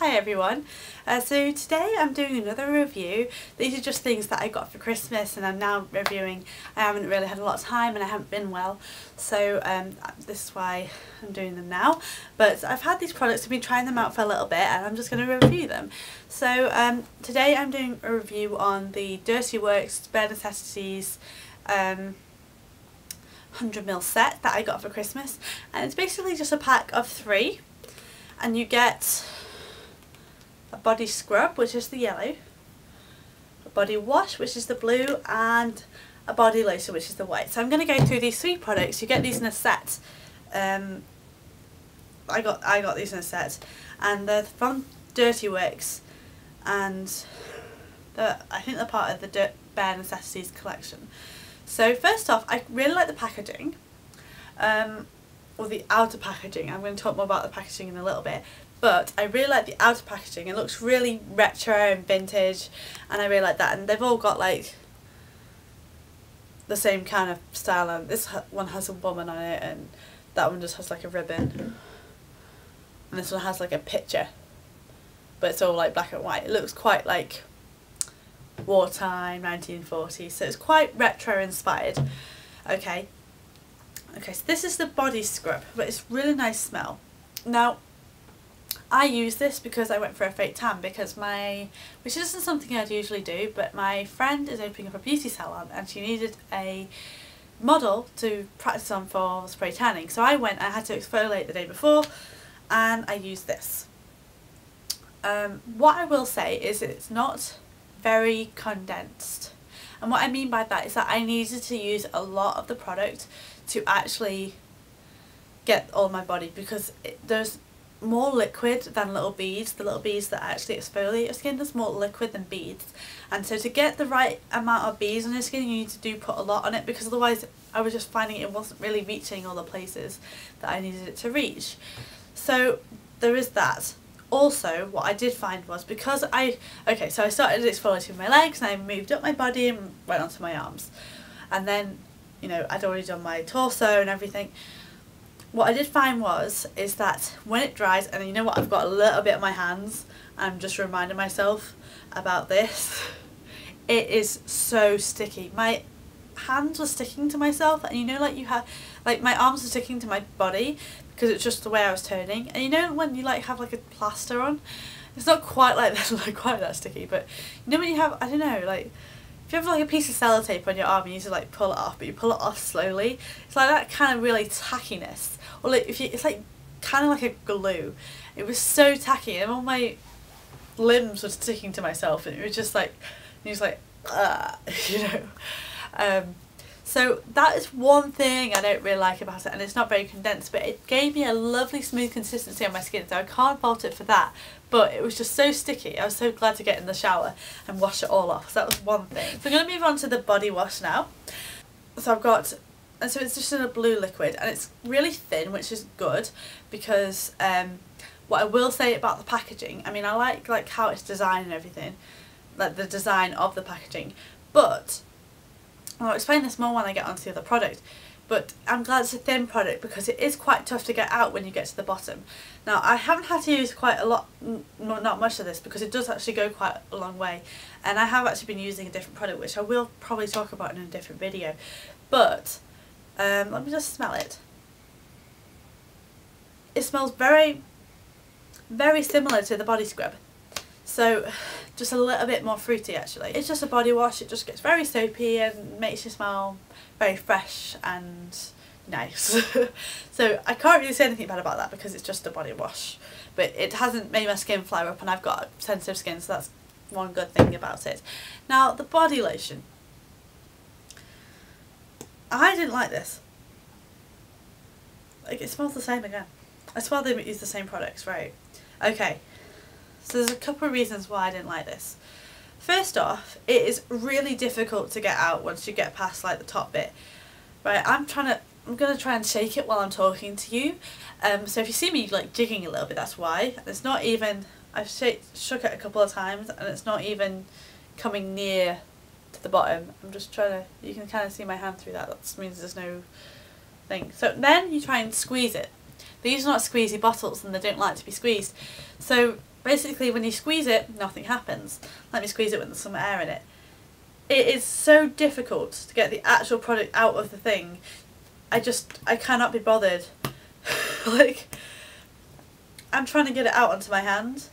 Hi everyone. So today I'm doing another review. These are just things that I got for Christmas and I'm now reviewing. I haven't really had a lot of time and I haven't been well, so this is why I'm doing them now. But I've had these products, I've been trying them out for a little bit and I'm just going to review them. So today I'm doing a review on the Dirty Works Bare Necessities 100ml set that I got for Christmas, and it's basically just a pack of 3, and you get a body scrub, which is the yellow, a body wash, which is the blue, and a body lotion, which is the white. So I'm going to go through these 3 products. You get these in a set. I got these in a set, and they're from Dirty Works, and I think they're part of the Bare Necessities collection. So first off, I really like the packaging, or the outer packaging. I'm going to talk more about the packaging in a little bit, but I really like the outer packaging. It looks really retro and vintage, and I really like that. And they've all got like the same kind of style, and this one has a woman on it, and that one just has like a ribbon, and this one has like a picture, but it's all like black and white. It looks quite like wartime, 1940s, so it's quite retro inspired. Okay, so this is the body scrub, but it's really nice smell. Now I use this because I went for a fake tan, because which isn't something I'd usually do, but my friend is opening up a beauty salon and she needed a model to practice on for spray tanning, so I went. I had to exfoliate the day before and I used this. What I will say is it's not very condensed, and what I mean by that is that I needed to use a lot of the product to actually get all my body, because there's more liquid than little beads. The little beads that actually exfoliate your skin, there's more liquid than beads, and so to get the right amount of beads on your skin you need to put a lot on it, because otherwise I was just finding it wasn't really reaching all the places that I needed it to reach. So there is that. Also, what I did find was, because so I started exfoliating my legs and I moved up my body and went onto my arms, and then, you know, I'd already done my torso and everything. What I did find is that when it dries, and you know what, I've got a little bit on my hands, I'm just reminding myself about this, it is so sticky. My hands were sticking to myself, and you know, like you have, like my arms were sticking to my body, because it's just the way I was turning. And you know when you like have like a plaster on, it's not quite like that, like quite that sticky, but you know when you have, I don't know, like if you have like a piece of sellotape on your arm and you need to like pull it off, but you pull it off slowly, it's like that kind of really tackiness. Or like it's like kind of like a glue. It was so tacky, and all my limbs were sticking to myself, and it was just like, and it was like, you know. So that is one thing I don't really like about it, and it's not very condensed, but it gave me a lovely smooth consistency on my skin, so I can't fault it for that. But it was just so sticky. I was so glad to get in the shower and wash it all off. So that was one thing. So I'm going to move on to the body wash now. So I've got, and so it's just in a blue liquid, and it's really thin, which is good, because what I will say about the packaging, I mean, I like how it's designed and everything, like the design of the packaging, but I'll explain this more when I get onto the other product. But I'm glad it's a thin product, because it is quite tough to get out when you get to the bottom. Now I haven't had to use quite a lot, not much of this, because it does actually go quite a long way, and I have actually been using a different product, which I will probably talk about in a different video. But let me just smell it. It smells very, very similar to the body scrub, so just a little bit more fruity actually. It's just a body wash, it just gets very soapy and makes you smell very fresh and nice. So I can't really say anything bad about that, because it's just a body wash, but it hasn't made my skin flare up, and I've got sensitive skin, so that's one good thing about it. Now the body lotion, I didn't like this. Like, it smells the same again. I swear they use the same products, right? Okay. So there's a couple of reasons why I didn't like this. First off, it is really difficult to get out once you get past like the top bit. Right, I'm gonna try and shake it while I'm talking to you. So if you see me like jigging a little bit, that's why. It's not even, I've shook it a couple of times and it's not even coming near to the bottom. I'm just trying to, you can kind of see my hand through that. That means there's no thing. So then you try and squeeze it. These are not squeezy bottles and they don't like to be squeezed. So basically when you squeeze it, nothing happens. Let me squeeze it with some air in it. It is so difficult to get the actual product out of the thing. I cannot be bothered. Like, I'm trying to get it out onto my hand,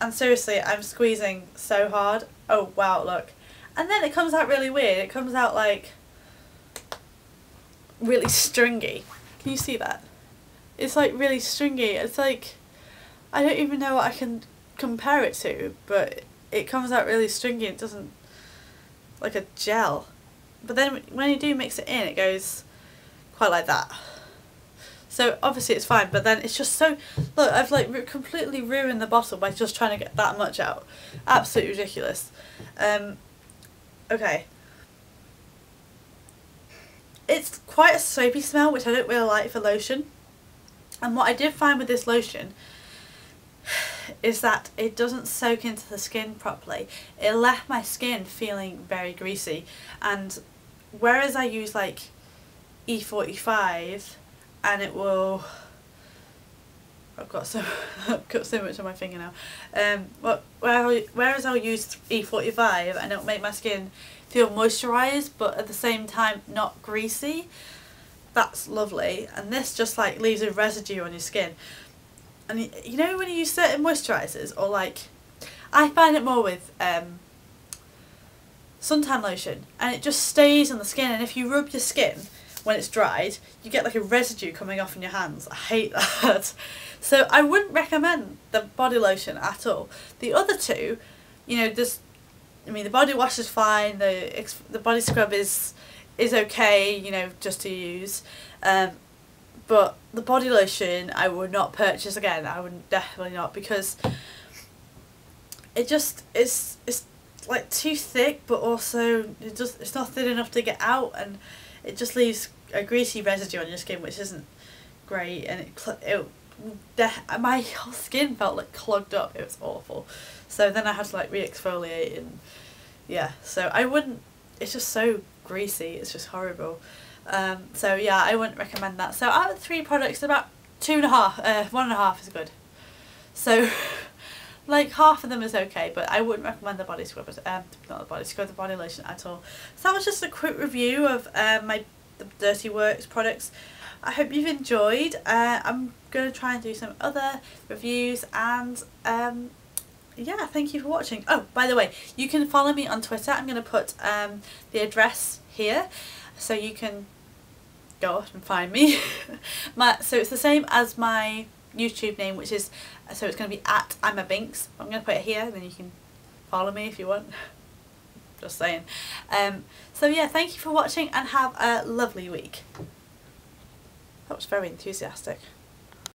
and seriously, I'm squeezing so hard. Oh wow, look. And then it comes out really weird. It comes out like really stringy. Can you see that? It's like really stringy. It's like, I don't even know what I can compare it to, but it comes out really stringy. It doesn't, like a gel. But then when you do mix it in, it goes quite like that. So obviously it's fine, but then it's just so, look, I've like completely ruined the bottle by just trying to get that much out. Absolutely ridiculous. Okay. It's quite a soapy smell, which I don't really like for lotion. And what I did find with this lotion is that it doesn't soak into the skin properly. It left my skin feeling very greasy, and whereas I use like E45 and it will, I've got so much on my finger now, whereas I'll use E45 and it'll make my skin feel moisturised but at the same time not greasy. That's lovely. And this just like leaves a residue on your skin. And you know when you use certain moisturisers, or like, I find it more with suntan lotion, and it just stays on the skin, and if you rub your skin when it's dried, you get like a residue coming off in your hands. I hate that. So I wouldn't recommend the body lotion at all. The other two, you know, the body wash is fine, the body scrub is okay, you know, just to use. But the body lotion I would not purchase again. I would definitely not, because it's like too thick, but also it's not thin enough to get out, and it just leaves a greasy residue on your skin, which isn't great. And my whole skin felt like clogged up. It was awful. So then I had to like re-exfoliate, and yeah, so I wouldn't, it's just so greasy, it's just horrible. So yeah, I wouldn't recommend that. So out of the 3 products, about 2.5, 1.5 is good. So like half of them is okay, but I wouldn't recommend the body scrub, not the body scrub, the body lotion at all. So that was just a quick review of the Dirty Works products. I hope you've enjoyed. I'm going to try and do some other reviews, and yeah, thank you for watching. Oh, by the way, you can follow me on Twitter. I'm going to put the address here, so you can go and find me. So it's the same as my YouTube name, which is, so it's going to be @I'mABinks. I'm going to put it here, and then you can follow me if you want. Just saying. So yeah, thank you for watching, and have a lovely week. That was very enthusiastic.